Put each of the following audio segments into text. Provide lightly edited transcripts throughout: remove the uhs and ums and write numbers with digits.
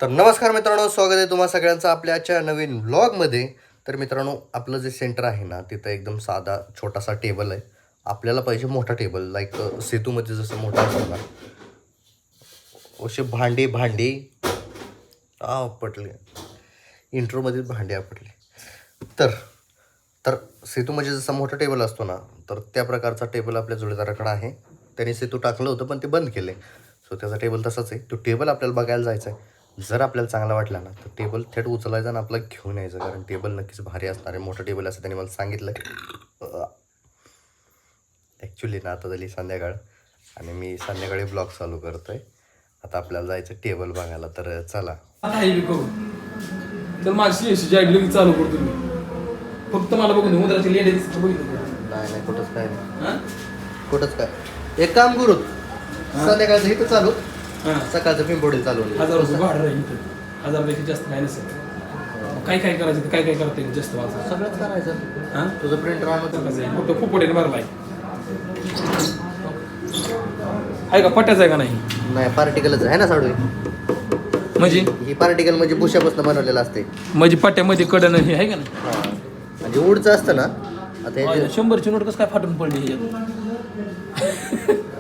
तर नमस्कार मित्रांनो, स्वागत आहे तुम्हा सगळ्यांचं आपल्या आजच्या नवीन व्लॉगमध्ये. तर मित्रांनो, आपलं जे सेंटर आहे ना, तिथं एकदम साधा छोटासा टेबल आहे. आपल्याला पाहिजे मोठा टेबल, लाईक सेतूमध्ये जसं मोठा असतो ना, असे भांडी आपटले इंट्रोमध्ये भांडे आपटले. तर तर सेतूमध्ये जसा मोठा टेबल असतो ना, तर त्या प्रकारचा टेबल आपल्या जोडीदाराकडे आहे. त्याने सेतू टाकलं होतं पण ते बंद केले. सो त्याचा टेबल तसाच आहे. तो टेबल आपल्याला बघायला जायचा आहे. जर आपल्याला चांगला वाटला ना, तर टेबल थेट उचलायचा आणि आपला घेऊन यायचं, कारण टेबल नक्कीच भारी असणार आहे. मोठं टेबल असं त्यांनी मला सांगितलं. ॲक्च्युली ना आता झाली संध्याकाळ आणि मी संध्याकाळी ब्लॉग चालू करतोय. आता आपल्याला जायचं टेबल बघायला, तर चला. तर माझी लगेच चालू करतो मी. फक्त मला बघून उंदराची लेडी बघितलं. नाही कुठंच काय नाही, कुठंच काय. एक काम करू, संध्याकाळचं इथं चालू, सकाळचं पिंपोडी चालू. 1000 रुपये भाडं राहील इथं. 1000 जास्त काय नसेल. काय करायचं, काय करता येईल जास्त वाजता सगळंच करायचं. हां, तुझं प्रिंटर आणून फक्त फुपटेने भरलाय आहे का? पट्ट्याच आहे का? नाही, पार्टिकलच आहे ना साडू. म्हणजे ही पार्टिकल म्हणजे बुशापासून बनवलेलं असते. म्हणजे पट्ट्यामध्ये कडन हे आहे का ना? हां, म्हणजे उडचं असतं ना. आता हे 100ची नोट कसं काय फाटून पडली ह्याच्यात?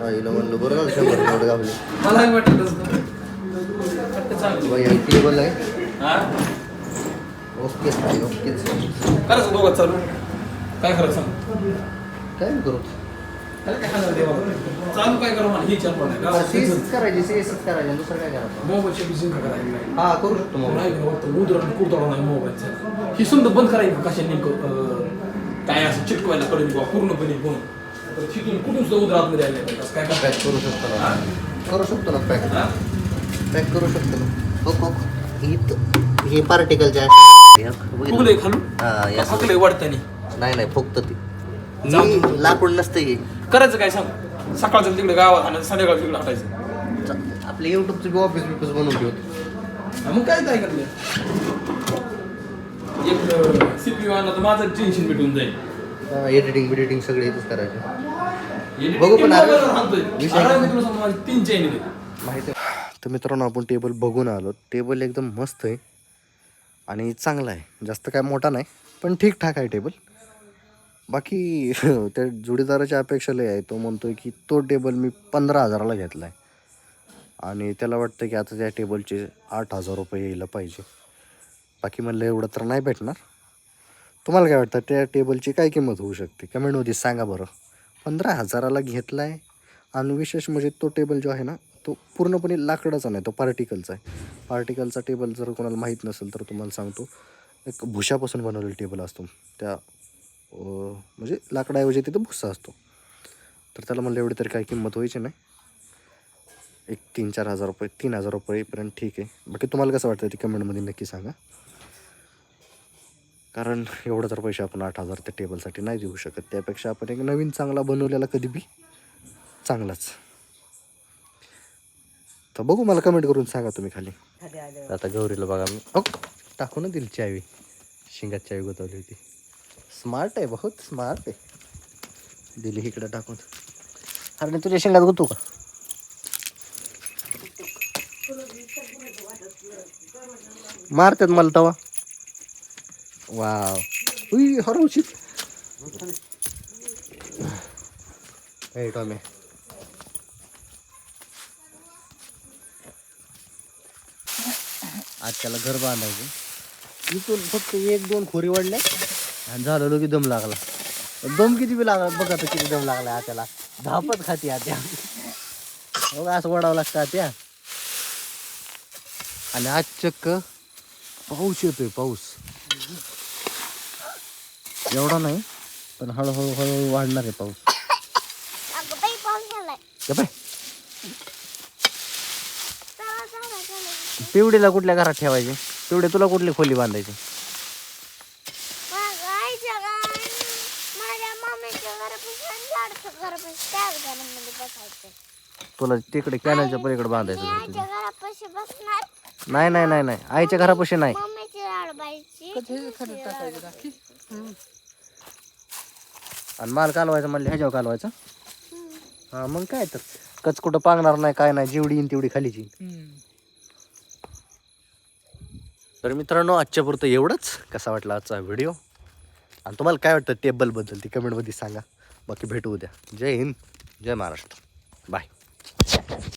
आईला म्हणलं बरं झालं 100 नोट गावली. मलाही वाटत तसं. बाई हे टेबल आहे. हा, ओकेच आहे, ओकेच. करायचं दोघं चालू. काय करायचं सांग? काय करू? चालू काय करू मला? ही चार सीएसच करायची, सीएसच करायची, दुसरं काय करायचं? मोबाईलच्या बिझिंग करायचं. हां, करू शकतो मग. कुरतडा नाही मोबाईलचा. ही सुद्धा बंद करायचं कशा नेमकं काय असं चिटकवायला कळून बा पूर्णपणे बंद. तर तिथून कुठून सुद्धा उदर आतमध्ये आले काय काय पॅक करू शकतो ना, करू शकतो ना पॅक. पॅक करू शकतो ना. हो, हे पार्टिकलचे फुगले खालून हां, फुगले वाढतानी. नाही फुगत ती. ही लाकूड नसतं. हे करायचं काय सांग? सकाळचं तिकडे गावात आणि संध्याकाळचं तिकडे हटायचं. आपलं युट्यूबचं ऑफिस बनवून ठेवतो. मग काय करते? एक सीपीयू आणला तर माझं टेन्शन मिटून जाईल. एडिटिंग सगळे इथंच करायचं. बघू पण 3 चैन माहिती. तर मित्रांनो, आपण टेबल बघून आलो. टेबल एकदम मस्त आहे आणि चांगला आहे. जास्त काय मोठा नाही, पण ठीकठाक आहे टेबल. बाकी त्या जोडीदाराच्या अपेक्षा लय आहे. तो म्हणतोय की तो टेबल मी 15,000ला घेतला आहे आणि त्याला वाटतं की आता त्या टेबलचे 8,000 रुपये यायला पाहिजे. बाकी म्हणलं एवढं तर नाही भेटणार. तुम्हाला काय वाटतं त्या टेबलची काय किंमत होऊ शकते? कमेंटमध्ये सांगा बरं. 15,000ला घेतला आहे आणि विशेष म्हणजे तो टेबल जो आहे ना, तो पूर्णपणे लाकडाचा नाही, तो पार्टिकलचा आहे. पार्टिकलचा टेबल जर कोणाला माहीत नसेल तर तुम्हाला सांगतो, एक भुशापासून बनवलेला टेबल असतो. त्या म्हणजे लाकडाऐवजी तिथं भुसा असतो. तर त्याला म्हणलं एवढी तरी काही किंमत व्हायची नाही. एक 3-4 हजार रुपये, 3,000 रुपयेपर्यंत ठीक आहे. बाकी तुम्हाला कसं वाटतं ते कमेंटमध्ये नक्की सांगा. कारण एवढं तर पैसे आपण 8,000 त्या टेबलसाठी नाही देऊ शकत. त्यापेक्षा आपण एक नवीन चांगला बनवलेला कधी बी चांगलाच. तर बघू, मला कमेंट करून सांगा तुम्ही खाली. आता गौरीला बघा मी टाकून दिली चावी, शिंगात चावी गुतवली होती. स्मार्ट आहे, बहुत स्मार्ट आहे. दिली इकडे टाकून. अरे तुझ्या शेंगात गुतू का? मारतात मला तवा. वाव, उई हरवशीत. हे टॉमे, आज त्याला घर बांधायचं. इथून फक्त 1-2 खोरी वाढल्या आणि झालं की दम लागला. दम किती बी लागला बघा, तर किती दम लागला त्याला. धापत खाती आत्या बघा, असं वडावं लागतं आत्या. आणि आज चक्क पाऊस येतोय. पाऊस एवढा नाही, पण हळूहळू वाढणार आहे पाऊस. पिवडीला कुठल्या घरात ठेवायचे? पिवडे तुला कुठली खोली बांधायची? तुला तिकडे कॅनलच्या पलीकडे बांधायचं. नाही, आईच्या घरापाशी नाही. आणि माल कालवायचा म्हणले ह्याच्यावर कालवायचा. हा, मग काय तर कच कुठं पांगणार नाही, काय नाही. जेवढी येईन तेवढी खालीची. तर मित्रांनो आजच्यापुरतं एवढंच. कसा वाटला आजचा व्हिडिओ आणि तुम्हाला काय वाटतं टेबलबद्दल ती कमेंटमध्ये सांगा. बाकी भेटू उद्या. जय हिंद, जय महाराष्ट्र, बाय.